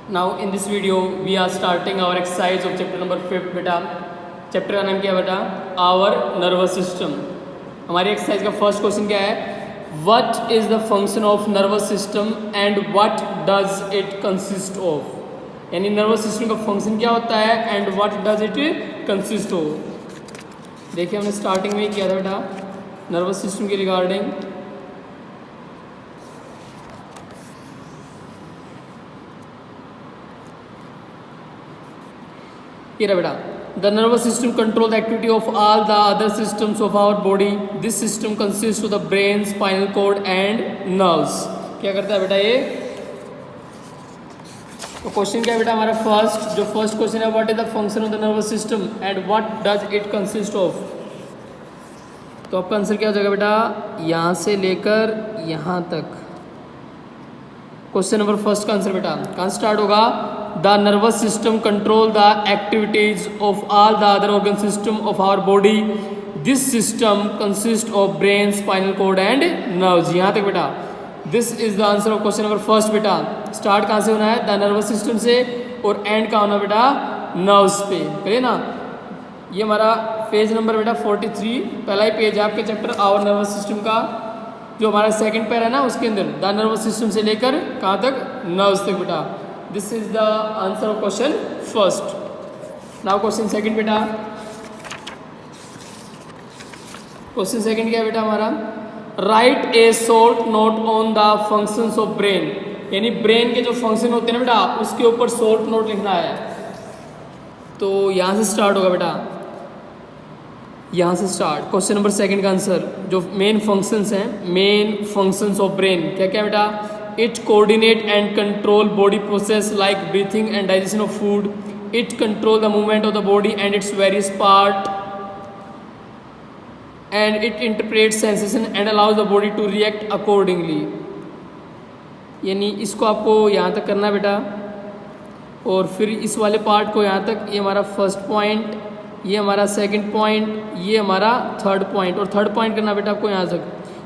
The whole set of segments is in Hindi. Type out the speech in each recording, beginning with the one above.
Now in this video we are starting our exercise of chapter number 5 बेटा. चैप्टर का नाम क्या है बेटा? Our nervous system. हमारी एक्सरसाइज का फर्स्ट क्वेश्चन क्या है? What is the function of nervous system and what does it consist of. यानी नर्वस सिस्टम का फंक्शन क्या होता है and what does it consist of. देखिए हमने स्टार्टिंग में ही किया था बेटा नर्वस सिस्टम के regarding. here beta the nervous system control the activity of all the other systems of our body. This system consists of the brain, spinal cord and nerves. क्या करता है बेटा ये? तो क्वेश्चन क्या है बेटा हमारा फर्स्ट क्वेश्चन है what is the function of the nervous system and what does it consist of. तो आपका आंसर क्या हो जाएगा बेटा? यहाँ से लेकर यहाँ तक. क्वेश्चन नंबर फर्स्ट का आंसर बेटा कहाँ स्टार्ट होगा? The nervous system control the activities of all the other organ system of our body. This system consists of brain, spinal cord and nerves. यहाँ तक बेटा. This is the answer of question number first बेटा. स्टार्ट कहाँ से होना है? The nervous system से और एंड कहाँ होना बेटा? nerves पे. करिए ना. ये हमारा पेज नंबर बेटा 43 पहला ही पेज है आपके चैप्टर आवर नर्वस सिस्टम का. जो हमारा सेकंड पैर है ना उसके अंदर द नर्वस सिस्टम से लेकर कहाँ तक? नर्व्स तक बेटा. This is the answer of question first. Now question second बेटा. Question second क्या है बेटा हमारा? Write a short note on the functions of brain. यानी ब्रेन के जो फंक्शन होते हैं ना बेटा उसके ऊपर शॉर्ट नोट लिखना है. तो यहाँ से स्टार्ट होगा बेटा. यहाँ से स्टार्ट. क्वेश्चन नंबर सेकंड का आंसर जो मेन फंक्शंस हैं मेन फंक्शंस ऑफ ब्रेन क्या क्या बेटा? It coordinate and control body process like breathing and digestion of food. It control the movement of the body and its various part. And it interprets sensation and allows the body to react accordingly. यानी इसको आपको यहाँ तक करना है बेटा और फिर इस वाले पार्ट को यहाँ तक. ये हमारा फर्स्ट पॉइंट, ये हमारा सेकंड पॉइंट, ये हमारा थर्ड पॉइंट और थर्ड पॉइंट करना बेटा आपको यहाँ तक.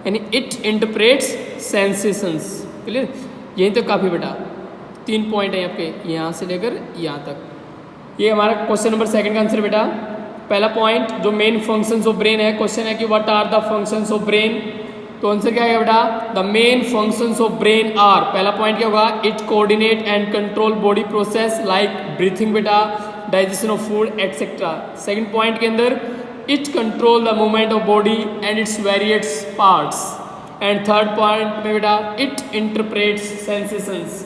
यानी इट इंटरप्रेट्स सेंसेशंस. क्लियर? यहीं तक काफ़ी बेटा. 3 पॉइंट है आपके यहाँ से लेकर यहाँ तक. ये हमारा क्वेश्चन नंबर सेकंड का आंसर बेटा. पहला पॉइंट जो मेन फंक्शंस ऑफ ब्रेन है. क्वेश्चन है कि what are the functions of brain. तो आंसर क्या है बेटा? The main functions of brain are. पहला पॉइंट क्या होगा? It coordinate and control body process like breathing बेटा, digestion of food etcetera. Second point के अंदर it control the movement of body and its various parts. And third point में बेटा it interprets sensations.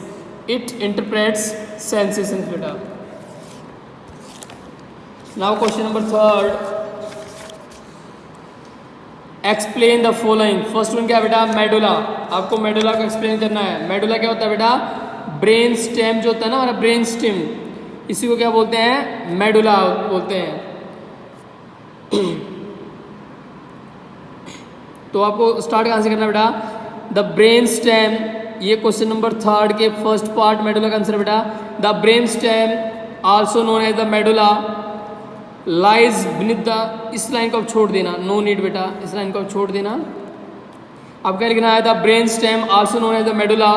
It interprets sensations बेटा. Now question number third. Explain the following. First one क्या बेटा? मेडुला. आपको मेडुला का एक्सप्लेन करना है. मेडुला क्या होता है बेटा? ब्रेन स्टेम जो होता है ना हमारा ब्रेन स्टेम, इसी को क्या बोलते हैं? मेडुला बोलते हैं. तो आपको स्टार्ट कहाँ से करना बेटा? The brain stem. ये क्वेश्चन नंबर थर्ड के फर्स्ट पार्ट मेडुला का आंसर बेटा. The brain stem also known as the medulla lies beneath the. इस लाइन को आप छोड़ देना, नो नीड बेटा. इस लाइन को आप छोड़ देना. अब क्या लिखना है? The brain stem also known as the medulla.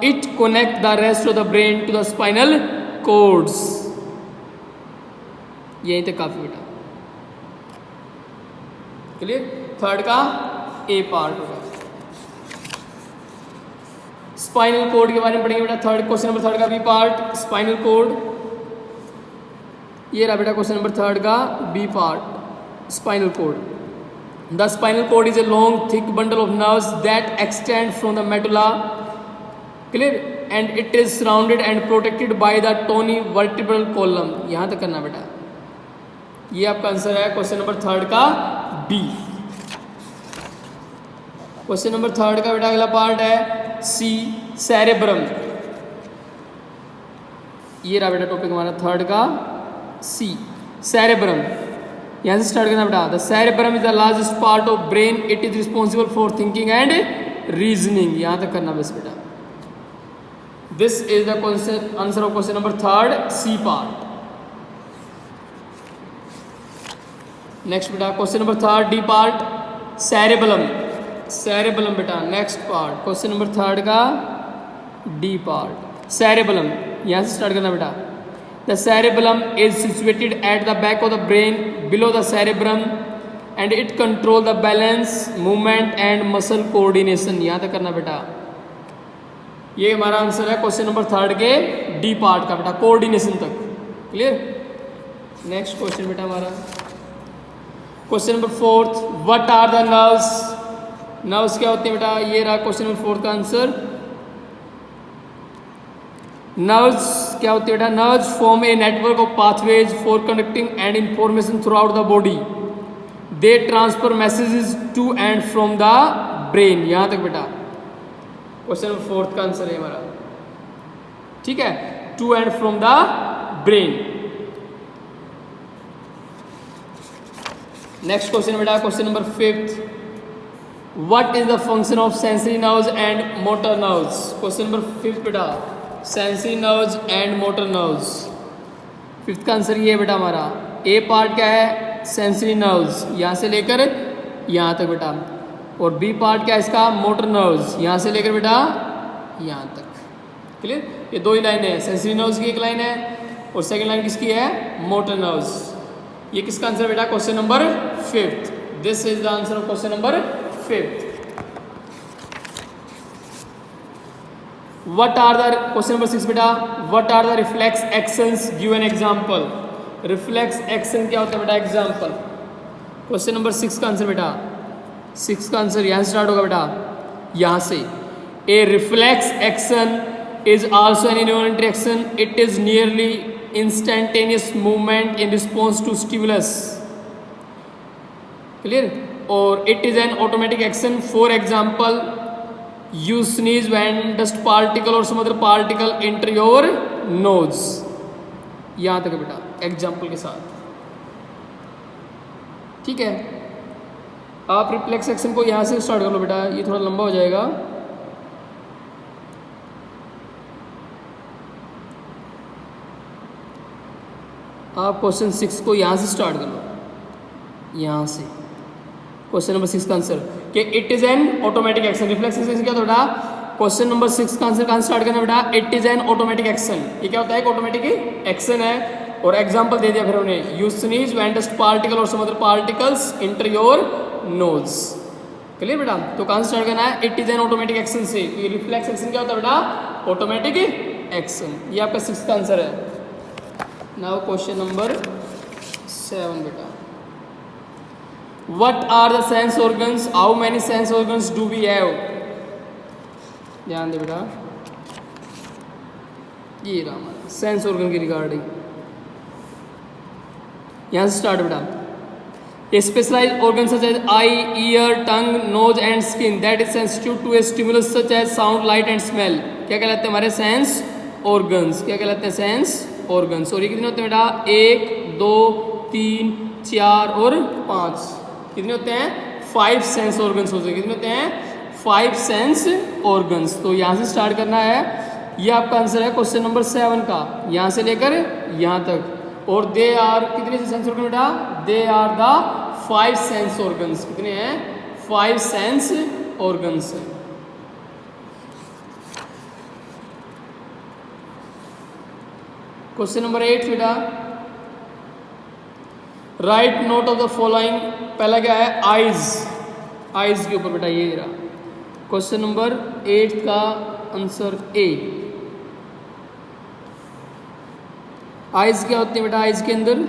It connect the rest of the brain to the spinal cords. यहीं तक काफी बेटा. क्लियर? थर्ड का ए पार्ट होगा. स्पाइनल कोड के बारे में पढ़ेंगे बेटा. थर्ड क्वेश्चन नंबर थर्ड का बी पार्ट स्पाइनल कोड. ये रहा बेटा क्वेश्चन नंबर थर्ड का B part spinal cord. The spinal cord is a long thick bundle of nerves that extend from the medulla. Clear? And it is surrounded and protected by the Tony vertebral column. यहां तक करना बेटा. ये आपका आंसर है क्वेश्चन नंबर थर्ड का बी. क्वेश्चन नंबर थर्ड का बेटा अगला पार्ट है सी सेरेब्रम. ये रहा बेटा टॉपिक हमारा थर्ड का सी सेरेब्रम. यहाँ से स्टार्ट करना बेटा. The cerebrum is the largest part of brain. It is responsible for thinking and reasoning. यहाँ तक करना बस बेटा. This is the question answer of question number third C part. Next बेटा question number third D part cerebellum. Cerebellum बेटा next part question number third का डी पार्ट सेरेबलम. यहाँ से स्टार्ट करना बेटा। The cerebellum is situated at the back of the brain below the cerebrum and it control the balance movement and muscle coordination. यहाँ तक करना बेटा। ये हमारा आंसर है क्वेश्चन नंबर 3 के डी पार्ट का बेटा, कोऑर्डिनेशन तक। क्लियर। नेक्स्ट क्वेश्चन बेटा हमारा question number 4, what are the nerves. Nerves क्या होते हैं बेटा, ये रहा क्वेश्चन नंबर 4 का आंसर। नर्व्स क्या होती है बेटा, nerves form a network of pathways for conducting and information throughout the body. They transfer messages to and from the brain. यहां तक बेटा क्वेश्चन नंबर 4 का आंसर है हमारा। ठीक है, to and from the brain. Next question बेटा question number 5, what is the function of sensory nerves and motor nerves. Question number 5 बेटा, sensory nerves and motor nerves. 5th का आंसर ये है बेटा हमारा। ए पार्ट क्या है, सेंसरी नर्व्स, यहाँ से लेकर यहाँ तक बेटा। और बी पार्ट क्या है इसका, मोटर नर्व्स, यहाँ से लेकर बेटा यहाँ तक। क्लियर। ये 2 ही लाइन है, सेंसरी नर्व्स की एक लाइन है और सेकंड लाइन किसकी है, मोटर नर्व्स। ये किसका आंसर बेटा, question number 5th। This is the answer of question number 5th। What are the question number 6 बेटा, what are the reflex actions, give an example। Reflex action क्या होता है बेटा, एग्जाम्पल। क्वेश्चन नंबर 6 का आंसर बेटा, 6 का आंसर यहाँ से स्टार्ट होगा बेटा, यहाँ से। A reflex action is also an involuntary action, it is nearly instantaneous movement in response to stimulus. Clear. और it is an automatic action, for example you sneeze when dust particle or some other particle enter your nose। यहां तक है बेटा एग्जाम्पल के साथ। ठीक है, आप रिफ्लेक्स एक्शन को यहां से स्टार्ट कर लो बेटा, ये थोड़ा लंबा हो जाएगा। आप क्वेश्चन 6 को यहां से स्टार्ट कर लो, यहां से। क्वेश्चन नंबर 6 का आंसर कि it is an automatic action. Reflex action क्या होता है बेटा, क्वेश्चन नंबर 6 का आंसर कहां स्टार्ट करना बेटा, it is an automatic action. ये क्या होता है, एक ऑटोमेटिक एक्शन है। और एग्जांपल दे दिया फिर उन्हें, you sneeze when dust particle और some other particles enter your nose. Clear बेटा। तो कहां स्टार्ट करना है, it is an automatic action से। ये रिफ्लेक्स एक्शन क्या होता है बेटा, ऑटोमेटिक एक्शन। ये आपका 6 का आंसर है। नाउ क्वेश्चन नंबर 7 बेटा, what are the sense organs, how many sense organs do we have। ध्यान दे बेटा, ये रहा हमारा सेंस ऑर्गन की रिगार्डिंग। यहां से स्टार्ट बेटा, a specialised organ such as eye, ear, tongue, nose and skin that is sensitive to a stimulus such as sound, light and smell. क्या कहलाते हैं हमारे सेंस ऑर्गन्स, क्या कहलाते हैं सेंस ऑर्गन्स। और ये कितने होते हैं बेटा, 1 2 3 4 और 5। कितने होते हैं, 5 सेंस ऑर्गन्स होते हैं। कितने होते हैं, 5 सेंस ऑर्गन्स। तो यहाँ से स्टार्ट करना है। ये आपका आंसर है क्वेश्चन नंबर 7 का, यहाँ से लेकर यहाँ तक। और दे आर कितने सेंस ऑर्गन बेटा, they are the 5 sense organs. कितने हैं, 5 सेंस ऑर्गन्स। क्वेश्चन नंबर 8 बेटा, write note of the following. पहला क्या है, आइज। आइज के ऊपर बेटा ये रहा क्वेश्चन नंबर 8 का आंसर ए। आइज क्या होती है बेटा, आइज के अंदर,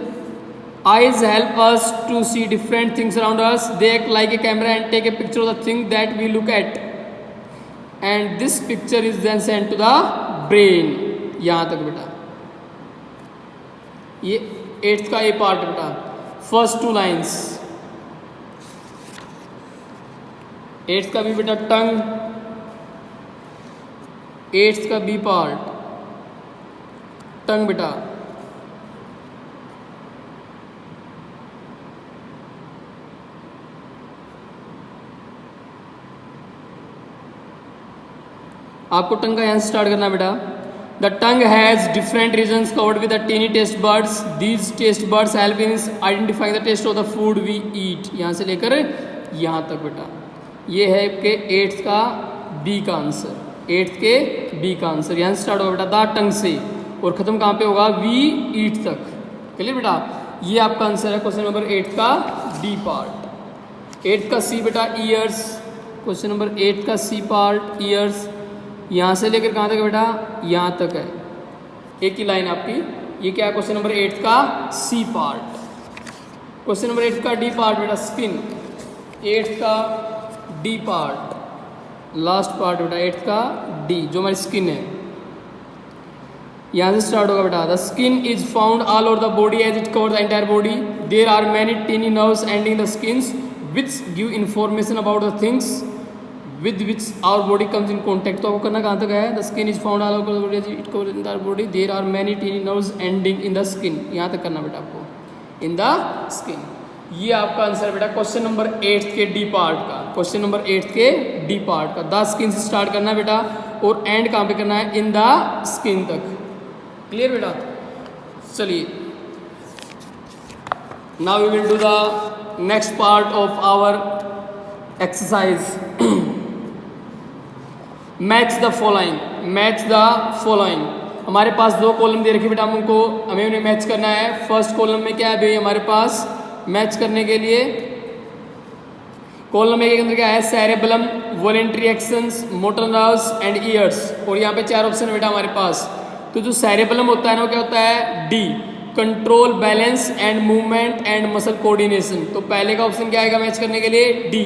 eyes help us to see different things around us. They act like a camera and take a picture of the thing that we look at and this picture is then send to the brain. यहां तक बेटा ये 8th का ए पार्ट बेटा। फर्स्ट 2 लाइन्स, 8th का भी बेटा टंग, 8th का बी पार्ट टंग बेटा। आपको टंग का यहां से स्टार्ट करना बेटा। The tongue has different regions covered with the teeny taste buds. These taste buds help in identifying the taste of the food we eat। यहाँ से लेकर यहाँ तक बेटा। ये है आपके 8th का बी का आंसर, 8th के बी का आंसर। यहाँ से स्टार्ट होगा बेटा द टंग से। और ख़त्म कहाँ पे होगा, वी ईट तक। क्लियर बेटा, ये आपका आंसर है क्वेश्चन नंबर 8 का डी पार्ट। 8 का सी बेटा ईयर्स, क्वेश्चन नंबर 8 का सी पार्ट ईयर्स, यहाँ से लेकर कहाँ तक है बेटा, यहाँ तक है, एक ही लाइन आपकी। ये क्या है, क्वेश्चन नंबर 8 का सी पार्ट। क्वेश्चन नंबर 8 का डी पार्ट बेटा स्किन, 8 का डी पार्ट, लास्ट पार्ट बेटा 8 का डी, जो हमारी स्किन है, यहाँ से स्टार्ट होगा बेटा। The skin is found all over the body as it cover the entire body. There are many tiny nerves ending the skins which give information about the things with which our body comes in contact. तो आपको करना कहाँ तक है, the skin is found all over the body as it cover the entire body. There are many tiny nerves ending in the skin, यहाँ तक करना बेटा आपको, इन द स्किन। ये आपका आंसर बेटा क्वेश्चन नंबर 8 के डी पार्ट का, क्वेश्चन नंबर 8 के डी पार्ट का। द स्किन से स्टार्ट करना बेटा और एंड कहाँ पे करना है, इन द स्किन तक। क्लियर बेटा, चलिए now we will do the next part of our exercise. Match the following, match the following. हमारे पास दो कॉलम दे रखे बेटा, हमको हमें उन्हें मैच करना है। फर्स्ट कॉलम में क्या है भाई हमारे पास मैच करने के लिए, कॉलम एक के अंदर क्या है, cerebellum, voluntary actions, motor nerves and years. और यहाँ पे 4 ऑप्शन है बेटा हमारे पास। तो जो सेरेबलम होता है ना वो क्या होता है, D, control, balance and movement and muscle coordination. तो पहले का ऑप्शन क्या आएगा मैच करने के लिए, डी।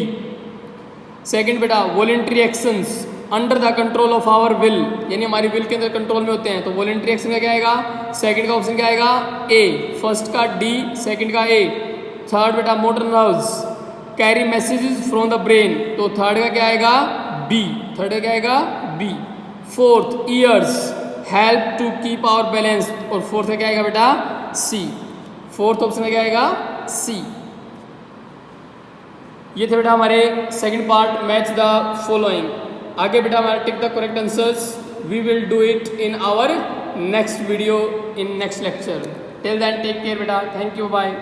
सेकंड बेटा voluntary actions, under the control of our will, यानी हमारी विल के अंदर कंट्रोल में होते हैं। तो वॉलेंट्री एक्शन का क्या आएगा, सेकंड का ऑप्शन क्या आएगा, ए। फर्स्ट का डी, सेकंड का ए। थर्ड बेटा motor nerves carry messages from the brain, तो थर्ड का क्या आएगा, बी। थर्ड का क्या आएगा, B. Fourth ears help to keep our balance, और फोर्थ का क्या आएगा बेटा, सी। फोर्थ ऑप्शन का क्या आएगा, सी। ये थे बेटा हमारे second part, match the following. आगे बेटा हमारा tick the correct answers, we will do it in our next video, in next lecture. Till then take care बेटा, थैंक यू, बाय।